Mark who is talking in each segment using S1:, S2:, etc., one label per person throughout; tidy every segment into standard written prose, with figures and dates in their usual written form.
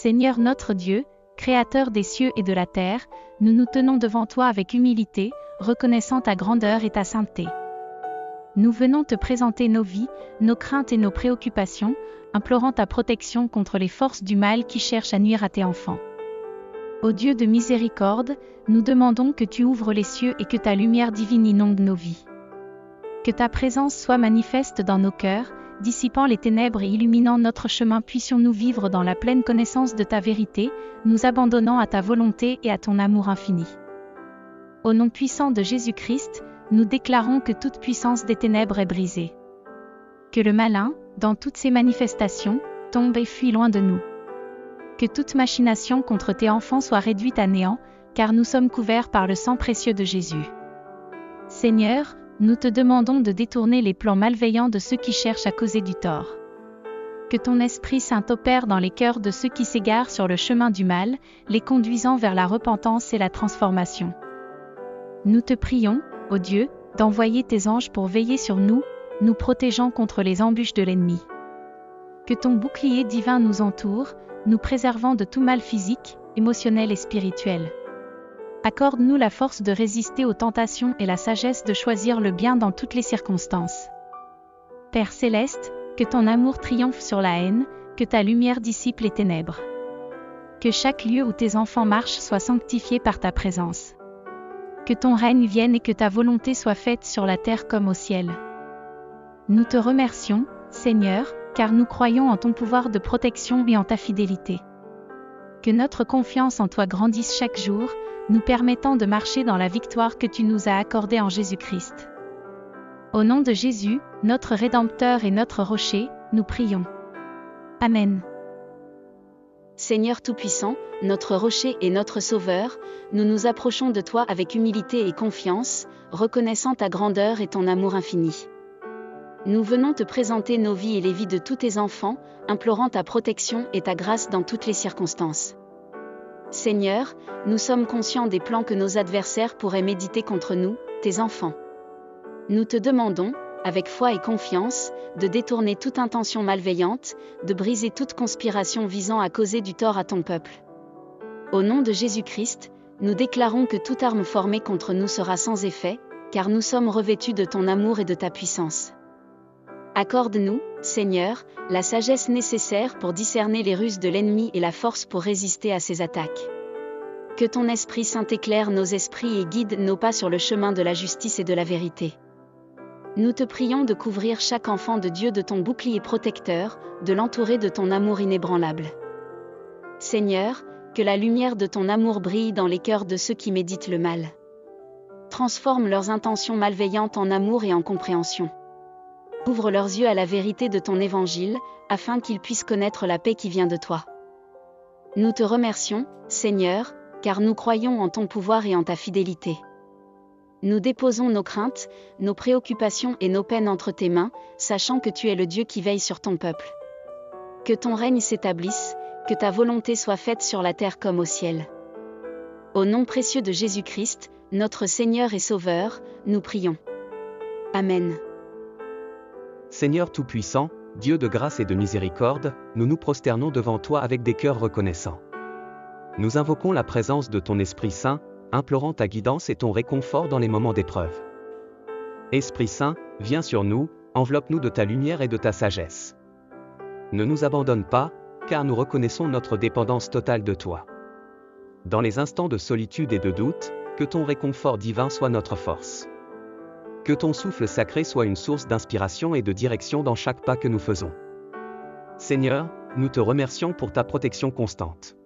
S1: Seigneur notre Dieu, Créateur des cieux et de la terre, nous nous tenons devant toi avec humilité, reconnaissant ta grandeur et ta sainteté. Nous venons te présenter nos vies, nos craintes et nos préoccupations, implorant ta protection contre les forces du mal qui cherchent à nuire à tes enfants. Ô Dieu de miséricorde, nous demandons que tu ouvres les cieux et que ta lumière divine inonde nos vies. Que ta présence soit manifeste dans nos cœurs, dissipant les ténèbres et illuminant notre chemin. Puissions-nous vivre dans la pleine connaissance de ta vérité, nous abandonnant à ta volonté et à ton amour infini. Au nom puissant de Jésus-Christ, nous déclarons que toute puissance des ténèbres est brisée. Que le malin, dans toutes ses manifestations, tombe et fuit loin de nous. Que toute machination contre tes enfants soit réduite à néant, car nous sommes couverts par le sang précieux de Jésus. Seigneur, nous te demandons de détourner les plans malveillants de ceux qui cherchent à causer du tort. Que ton Esprit Saint opère dans les cœurs de ceux qui s'égarent sur le chemin du mal, les conduisant vers la repentance et la transformation. Nous te prions, ô Dieu, d'envoyer tes anges pour veiller sur nous, nous protégeant contre les embûches de l'ennemi. Que ton bouclier divin nous entoure, nous préservant de tout mal physique, émotionnel et spirituel. Accorde-nous la force de résister aux tentations et la sagesse de choisir le bien dans toutes les circonstances. Père céleste, que ton amour triomphe sur la haine, que ta lumière dissipe les ténèbres. Que chaque lieu où tes enfants marchent soit sanctifié par ta présence. Que ton règne vienne et que ta volonté soit faite sur la terre comme au ciel. Nous te remercions, Seigneur, car nous croyons en ton pouvoir de protection et en ta fidélité. Que notre confiance en toi grandisse chaque jour, nous permettant de marcher dans la victoire que tu nous as accordée en Jésus-Christ. Au nom de Jésus, notre Rédempteur et notre rocher, nous prions. Amen.
S2: Seigneur Tout-Puissant, notre rocher et notre Sauveur, nous nous approchons de toi avec humilité et confiance, reconnaissant ta grandeur et ton amour infini. Nous venons te présenter nos vies et les vies de tous tes enfants, implorant ta protection et ta grâce dans toutes les circonstances. Seigneur, nous sommes conscients des plans que nos adversaires pourraient méditer contre nous, tes enfants. Nous te demandons, avec foi et confiance, de détourner toute intention malveillante, de briser toute conspiration visant à causer du tort à ton peuple. Au nom de Jésus-Christ, nous déclarons que toute arme formée contre nous sera sans effet, car nous sommes revêtus de ton amour et de ta puissance. Accorde-nous, Seigneur, la sagesse nécessaire pour discerner les ruses de l'ennemi et la force pour résister à ses attaques. Que ton Esprit Saint éclaire nos esprits et guide nos pas sur le chemin de la justice et de la vérité. Nous te prions de couvrir chaque enfant de Dieu de ton bouclier protecteur, de l'entourer de ton amour inébranlable. Seigneur, que la lumière de ton amour brille dans les cœurs de ceux qui méditent le mal. Transforme leurs intentions malveillantes en amour et en compréhension. Ouvre leurs yeux à la vérité de ton évangile, afin qu'ils puissent connaître la paix qui vient de toi. Nous te remercions, Seigneur, car nous croyons en ton pouvoir et en ta fidélité. Nous déposons nos craintes, nos préoccupations et nos peines entre tes mains, sachant que tu es le Dieu qui veille sur ton peuple. Que ton règne s'établisse, que ta volonté soit faite sur la terre comme au ciel. Au nom précieux de Jésus-Christ, notre Seigneur et Sauveur, nous prions. Amen.
S3: Seigneur Tout-Puissant, Dieu de grâce et de miséricorde, nous nous prosternons devant toi avec des cœurs reconnaissants. Nous invoquons la présence de ton Esprit Saint, implorant ta guidance et ton réconfort dans les moments d'épreuve. Esprit Saint, viens sur nous, enveloppe-nous de ta lumière et de ta sagesse. Ne nous abandonne pas, car nous reconnaissons notre dépendance totale de toi. Dans les instants de solitude et de doute, que ton réconfort divin soit notre force. Que ton souffle sacré soit une source d'inspiration et de direction dans chaque pas que nous faisons. Seigneur, nous te remercions pour ta protection constante.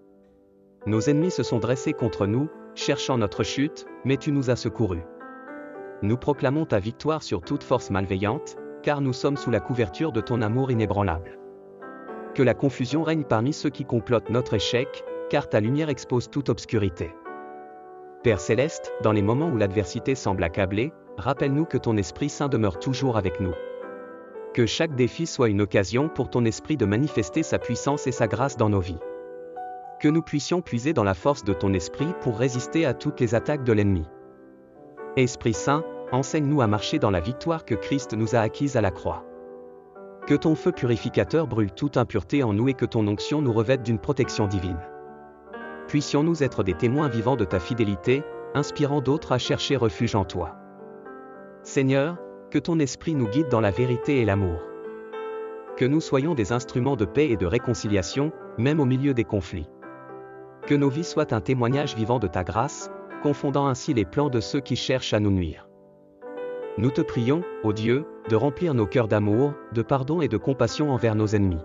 S3: Nos ennemis se sont dressés contre nous, cherchant notre chute, mais tu nous as secourus. Nous proclamons ta victoire sur toute force malveillante, car nous sommes sous la couverture de ton amour inébranlable. Que la confusion règne parmi ceux qui complotent notre échec, car ta lumière expose toute obscurité. Père céleste, dans les moments où l'adversité semble accabler, rappelle-nous que ton Esprit Saint demeure toujours avec nous. Que chaque défi soit une occasion pour ton Esprit de manifester sa puissance et sa grâce dans nos vies. Que nous puissions puiser dans la force de ton Esprit pour résister à toutes les attaques de l'ennemi. Esprit Saint, enseigne-nous à marcher dans la victoire que Christ nous a acquise à la croix. Que ton feu purificateur brûle toute impureté en nous et que ton onction nous revête d'une protection divine. Puissions-nous être des témoins vivants de ta fidélité, inspirant d'autres à chercher refuge en toi. Seigneur, que ton esprit nous guide dans la vérité et l'amour. Que nous soyons des instruments de paix et de réconciliation, même au milieu des conflits. Que nos vies soient un témoignage vivant de ta grâce, confondant ainsi les plans de ceux qui cherchent à nous nuire. Nous te prions, ô Dieu, de remplir nos cœurs d'amour, de pardon et de compassion envers nos ennemis.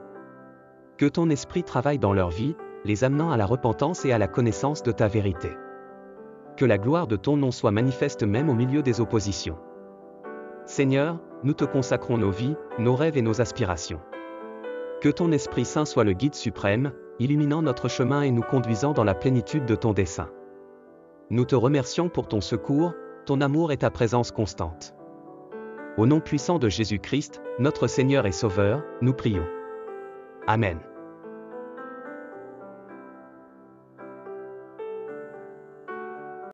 S3: Que ton esprit travaille dans leur vie, les amenant à la repentance et à la connaissance de ta vérité. Que la gloire de ton nom soit manifeste même au milieu des oppositions. Seigneur, nous te consacrons nos vies, nos rêves et nos aspirations. Que ton Esprit Saint soit le guide suprême, illuminant notre chemin et nous conduisant dans la plénitude de ton dessein. Nous te remercions pour ton secours, ton amour et ta présence constante. Au nom puissant de Jésus-Christ, notre Seigneur et Sauveur, nous prions. Amen.